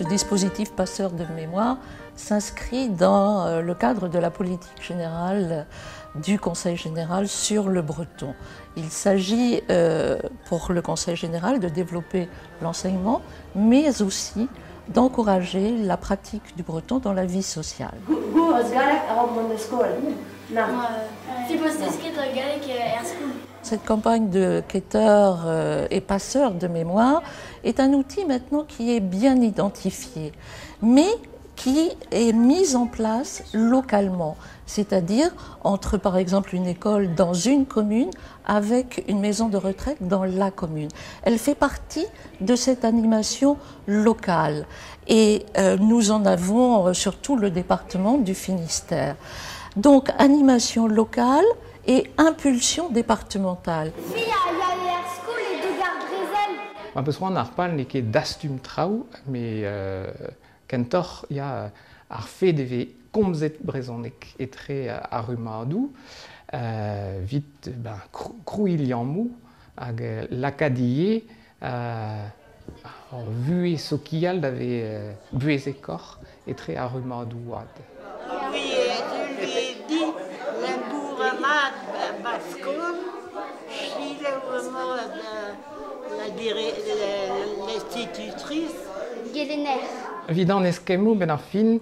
dispositif passeur de mémoire s'inscrit dans le cadre de la politique générale du Conseil général sur le breton. Il s'agit pour le Conseil général de développer l'enseignement, mais aussi d'encourager la pratique du breton dans la vie sociale. Cette campagne de quêteurs et passeurs de mémoire est un outil maintenant qui est bien identifié, mais qui est mise en place localement, c'est-à-dire entre par exemple une école dans une commune avec une maison de retraite dans la commune. Elle fait partie de cette animation locale et nous en avons sur tout le département du Finistère. Donc animation locale et impulsion départementale. Beswan ar pal n'eke dastum trao, mais kentor ya ar fe deve komzet brezonek etre arumadou, vit krouiliamou hag lakadie vue sokial d'ave buezekor etre arumadou ad. Oui, je lui ai dit, l'embourrement bascon, Chile vraiment l'institutrice. Gelener. Vidan eskemou ben ar fin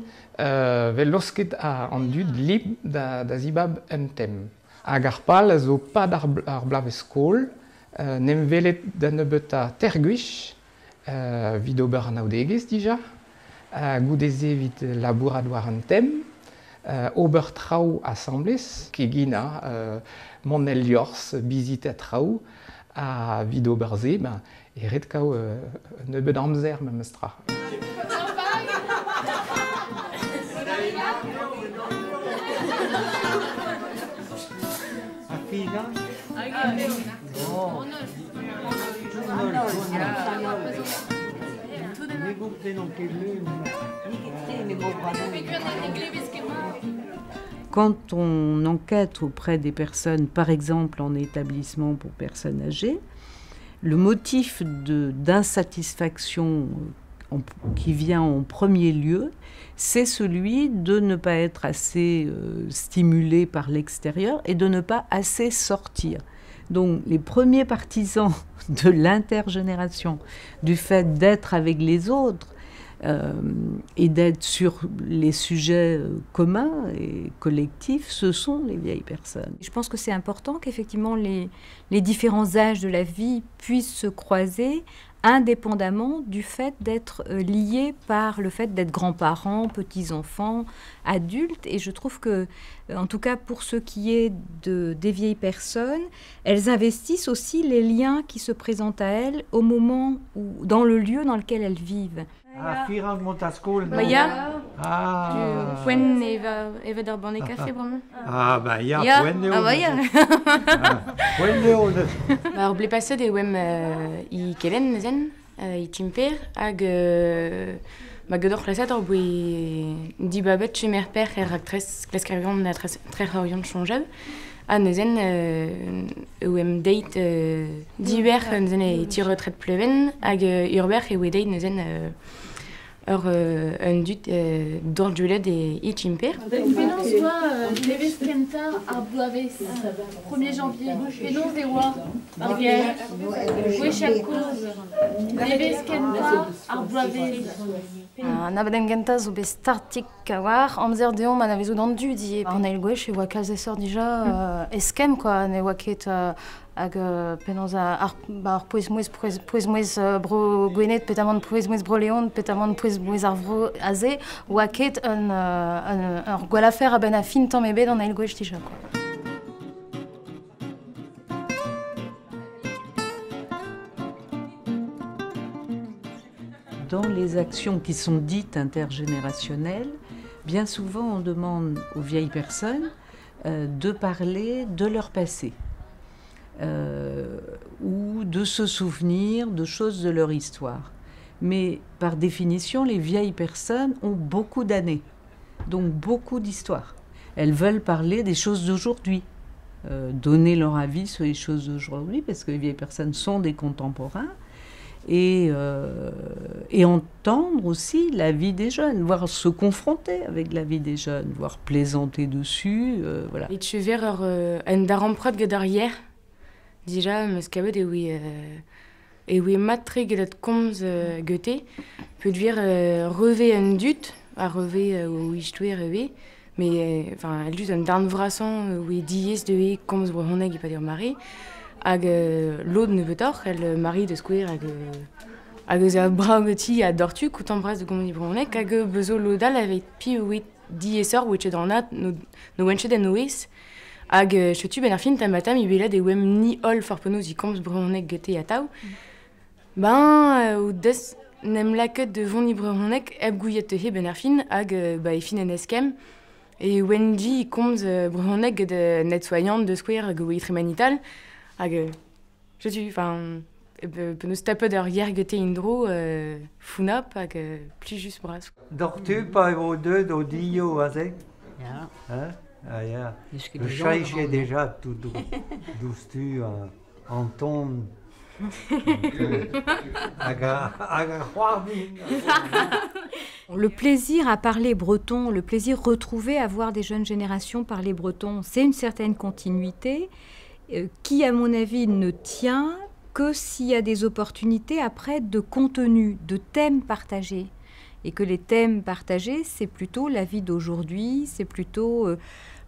velosket an dud lib da zibab entem. Hag ar pal zo pad ar blav skol, nem velet da nebeta tergwich, vid ober an aodegez dija, goudeze vid labourat war entem, ober trao assemblez, kegina monel liors bizit trao, a vid ober ze, e red kao nebet amzer memestra. Quand on enquête auprès des personnes, par exemple en établissement pour personnes âgées, le motif d'insatisfaction qui vient en premier lieu, c'est celui de ne pas être assez stimulé par l'extérieur et de ne pas assez sortir. Donc les premiers partisans de l'intergénération, du fait d'être avec les autres et d'être sur les sujets communs et collectifs, ce sont les vieilles personnes. Je pense que c'est important qu'effectivement les différents âges de la vie puissent se croiser indépendamment du fait d'être liés par le fait d'être grands-parents, petits-enfants, adultes. Et je trouve que, en tout cas pour ce qui est des vieilles personnes, elles investissent aussi les liens qui se présentent à elles au moment où, dans le lieu dans lequel elles vivent. Firang montaskol. Ja. Poen even daar bonne café vraiment. Bah ja, poen Ah bah ja. Poen neone. Bah oublie pas ça de wem I kelen zen I timper hag ma godor classat or bouy di babet chez mère père et actrice l'escrivion na très rayon changeb. Ah nezen wem date diver nezen e ti retraite pleven hag urber e we date nezen un dut d'orduled et ichimper. Pénonce soit Neves Kenta à Boaves, 1er janvier. Pénonce des Wa, Arguer, Wechak Cause, Neves Kenta à Boaves. Nabaden Kenta zo be startik war, amzer deon man avait zo dans du di. On a le gouech et wa kalze sort déjà eskem quoi, ne waket hag penons ar poez mouez bro gwenet, petamant poez mouez bro leon, petamant poez mouez ar vro aze, waket un gwalafer a ben a fin tamm ebet an a el gwech déjà quoi. Dans les actions qui sont dites intergénérationnelles, bien souvent on demande aux vieilles personnes de parler de leur passé ou de se souvenir de choses de leur histoire. Mais par définition, les vieilles personnes ont beaucoup d'années, donc beaucoup d'histoires. Elles veulent parler des choses d'aujourd'hui, donner leur avis sur les choses d'aujourd'hui, parce que les vieilles personnes sont des contemporains. et entendre aussi la vie des jeunes, voire se confronter avec la vie des jeunes, voire plaisanter dessus, voilà. Et tu verras un daramprot derrière, déjà, mais ce qu'il y a et oui, matre gelet komz Goethe, peut dire revê un dut, à revê ou istoué revê, mais enfin, juste un darn vrasan oui dies de e komz brehoneg et pas dire mari, hag l'aude ne veut tort, elle mari de square hag za bragoti à dortu coutant bras de gomoni brehoneg, hag bezo l'odal avec pi oui diesor which dans nat no wenche den noes. Hag chetu ben arfin tamatam ibela de wem ni ol farpenos i komz brehoneg Goethe à tau. Ou des nem laket de von ibrehonnek eb gouillet he ben arfin hag e fin en eskem et Wendy komz brehonnek de netsoyant de square hag oe tremanital hag je tu enfin penaos tapet ur yer Goethe indro funap hag plus just bras. Dortu pa evo deud o dio a zeg? Ja. Ah ja. Le chaiche déjà tout doustu en ton. Le plaisir à parler breton, le plaisir retrouvé à voir des jeunes générations parler breton, c'est une certaine continuité qui, à mon avis, ne tient que s'il y a des opportunités après de contenu, de thèmes partagés. Et que les thèmes partagés, c'est plutôt la vie d'aujourd'hui, c'est plutôt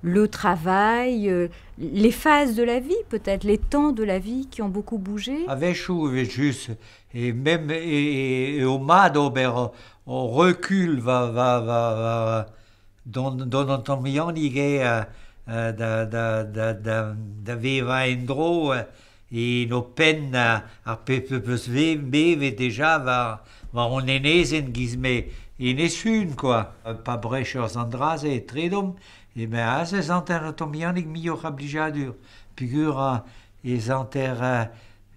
le travail, les phases de la vie, peut-être, les temps de la vie qui ont beaucoup bougé. Avec juste, et même et au mado, on recule, va dans notre million, il y a da viva endro et nos peines à beve déjà va on est né en gizme et n'est quoi, pas brechers andras et tredom. Et bien, ces anteratomianik mieux obligadur. Figure les anter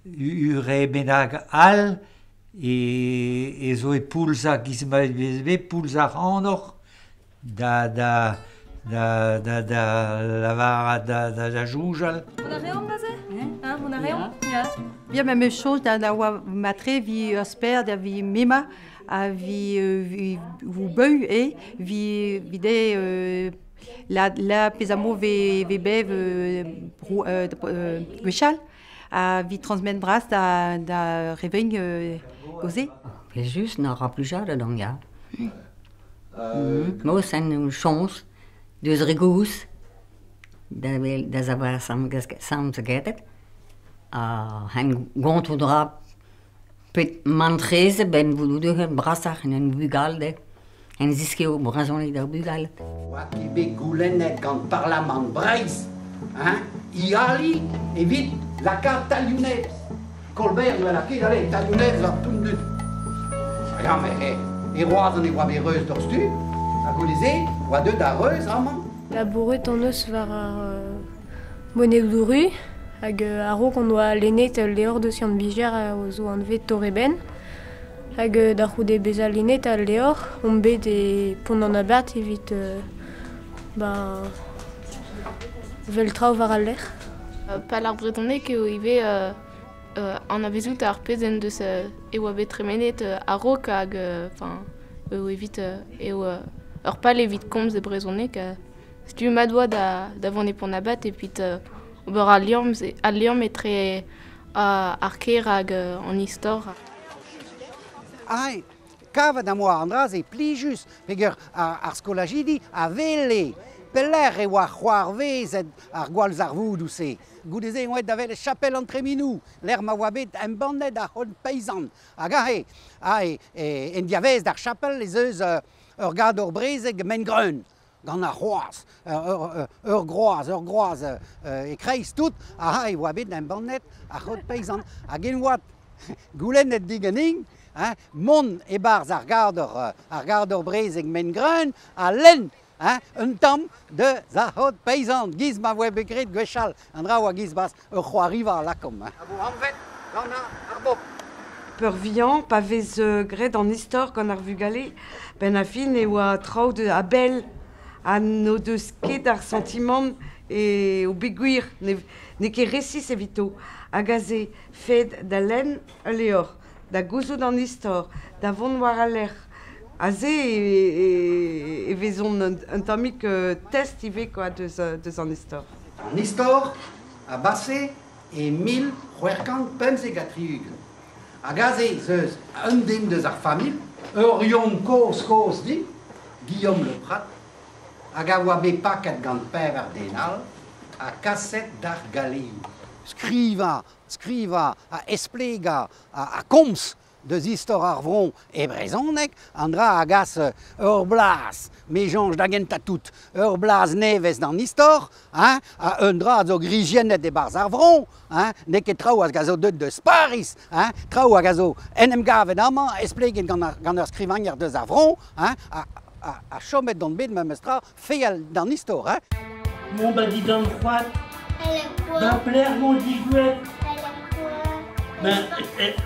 ure benag al et zo pulsa gizme pulsa anor da la joujal. On a rien basé? Hein, on a rien? Bien, même chose dans la matre, vi asper, vi mima, vi vous beu et vi des la pesamo ve bev gwechal a vi transmet bras da reveng gozé. C'est juste n'aura plus jamais donc ya. Moi c'est une chance de rigous des avoir sam getet a un gont drap peut mantreze ben vous de brassach en bugalde. En ziskeo brazonik da bugal. Waki be goulenet gant parlament Breiz, hein? Iali evit la carte taliounette. Colbert de la quai d'aller taliounette la tout nu. Ja, mais et roi on est roi bereuse dorstu, a golisé, roi de dareuse amant. La bourrue tonneuse var bonnet douru, hag aro qu'on doit l'ennet léor de sian biger aux enlevé torreben. Hag da c'houde bezalinet al leor, on bet de pont an abat evit vel trao var al lec'h. Pal ar bretonek eo ive an avezout ar pezen deus eo a bet tremenet a rok hag eo evit eo ur pal evit komz de brezonek stu madoa da vant e pont abat evit ober al liom etre ar ker hag an istor. Ai, kava da moa andraz e pli just, peger ar skolajidi a vele. Peller e oa c'hoar vezet ar gwalz ar voud ou se. Goudeze oet da vele chapel entre minou, l'er ma oa bet en bandet a hon paysan. Hag en diavez d'ar chapel les eus ur gad ur brezeg men greun. Gant ar c'hoaz, ur groaz e kreiz tout, oa bet en bandet a hon paysan. Hag en oat goulennet diganing, mon e barz ar gardor brezeg men greun, a len un tam de zahod paysan. Giz ma voe begret gwechal, an dra oa giz bas ur c'hoariva lakom. A vo anvet, gant ar bop. Peur vian, pa vez gret an istor gant ar vugale, ben a fin e oa traoù de abel an o deus ket ar sentiment e o beguir, ne ket resis evito, hag a ze fed da len a leor. da gozo d'an istor, da vont war a lec'h. Aze e vezon un tammig test ive quoi deus an istor. An istor a basse e 1553. Hag aze zeus un din deus ar famil, Eurion koz di, Guillaume le Prat, hag a oa bet paket gant pev ar denal, a kaset d'ar galioù. Skriva a esplega a komz deus istor ar vron e brezonek, andra agas ur blas, mejange da gent a tout, ur blas nevez d'an istor, a un dra zo grijienet e barz ar vron, ne ket traoù a gazo deus Paris, traoù a gazo enem gavet amañ, esplegen gant ur skrivagner deus ar vron, a chomet d'an bet memes tra feal d'an istor. Mon badi d'an c'hoat, d'an pler mon digouet. Ben,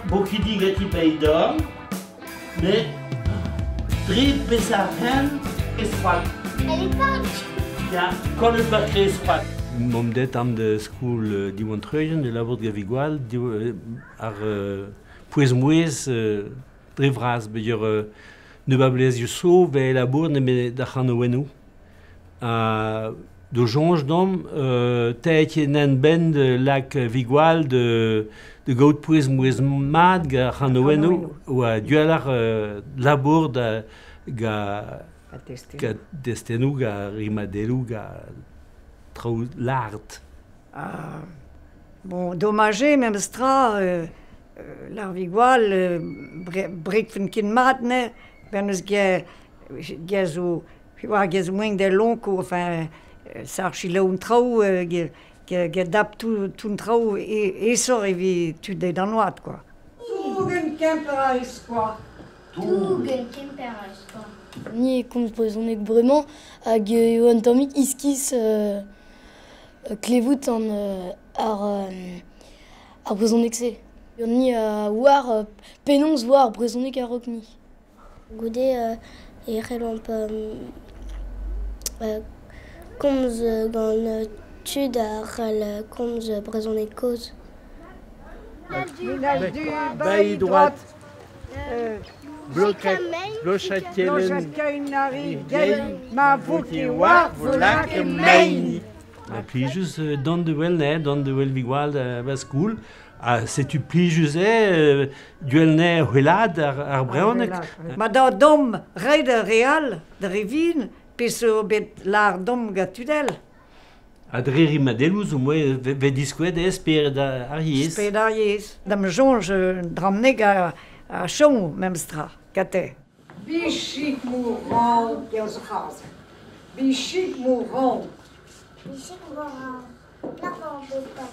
beaucoup de gens payent d'or, mais très peu ça est froid. Elle est pas. Ja, quand le bac est froid. Mom det am de school di Montreuil, de labor de Gavigual, ar pouez-mouez drevras, bedir ne bablez yusso, ve labour ne me d'achan owenou. De jonge dom, teik nen ben de lac Vigual de gaout pouez-mouez mad ga achan owenou, oa dualar labour da ga destenou, ga rimadelou, ga trao l'art. Bon, dommagé, même stra, l'art Vigual, brek fin kin matne, ben eus gezo moins de long, enfin, ça archila un trao, dap tout trao, et sort et tu des danois, quoi. Tugen kemperais, quoi. Tugen kemperais, quoi. Ni comme brezhonek bremañ hag eo an tammig iskis klevout an ar brezhonek se. Ni war penonz war brezhonek ar rokni. Goude e c'hellamp komz gant tud a c'hell komz brezhonek koz. Ménage du bail droite. Blochatielen ma voki war volak mein. Plijus dans de Welne, dans de Welvigual de school. C'est-tu plijus duelne huelad ar breonek? Ma da dom reid real de revin, peso bet lar dom gatudel. Adre rimadelouz ou moi ve disqued esper da ariez. Esper da ariez. Dam jonge dramneg a chom memstra, kate. Bichik mourant, keus ras. Bichik mourant. Bichik mourant. L'arban betan.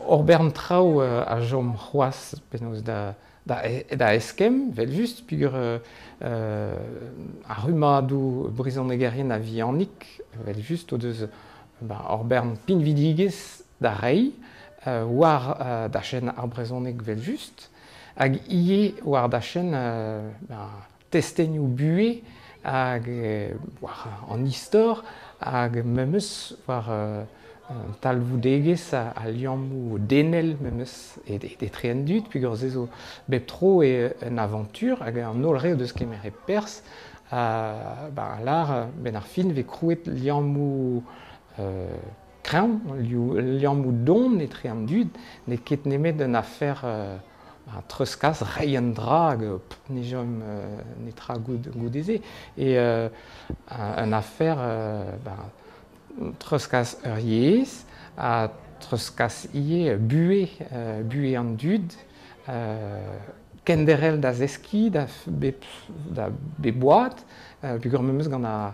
Orbern trao a jom c'hoaz penaos da eskem, vel just, pugur a rumadou brezhonegerien a viannik, vel just o deus orbern pinvidigez da rei, war da chen ar brezhonek vel just, hag ie war da chen testenioù bue hag war an istor hag memeus war talvoudegez a liammou denel memeus e trean dud pugur zezo bep tro e un aventur hag an olre o deus kemer e pers lar ben ar fin ve krouet liammou kreñv, liammou don e trean dud ne ket nemet un afer treuskas rei an dra hag ne jom ne tra goudeze e un afer treuskas ur yez a treuskas ie bue an dud kenderel da zeski da beboat pugur memeus gant a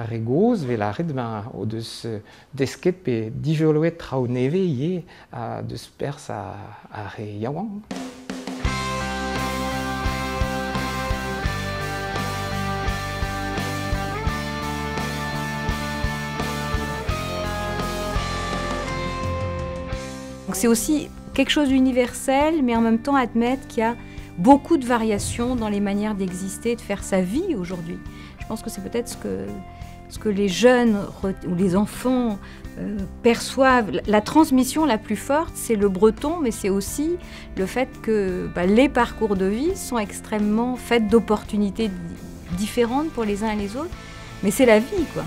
regoz vel a red o deus desket pe dijoloet traoù neve ie a deus pers a re yaouan. C'est aussi quelque chose d'universel, mais en même temps admettre qu'il y a beaucoup de variations dans les manières d'exister, de faire sa vie aujourd'hui. Je pense que c'est peut-être ce que ce que les jeunes ou les enfants perçoivent, la transmission la plus forte, c'est le breton, mais c'est aussi le fait que les parcours de vie sont extrêmement faits d'opportunités différentes pour les uns et les autres. Mais c'est la vie, quoi.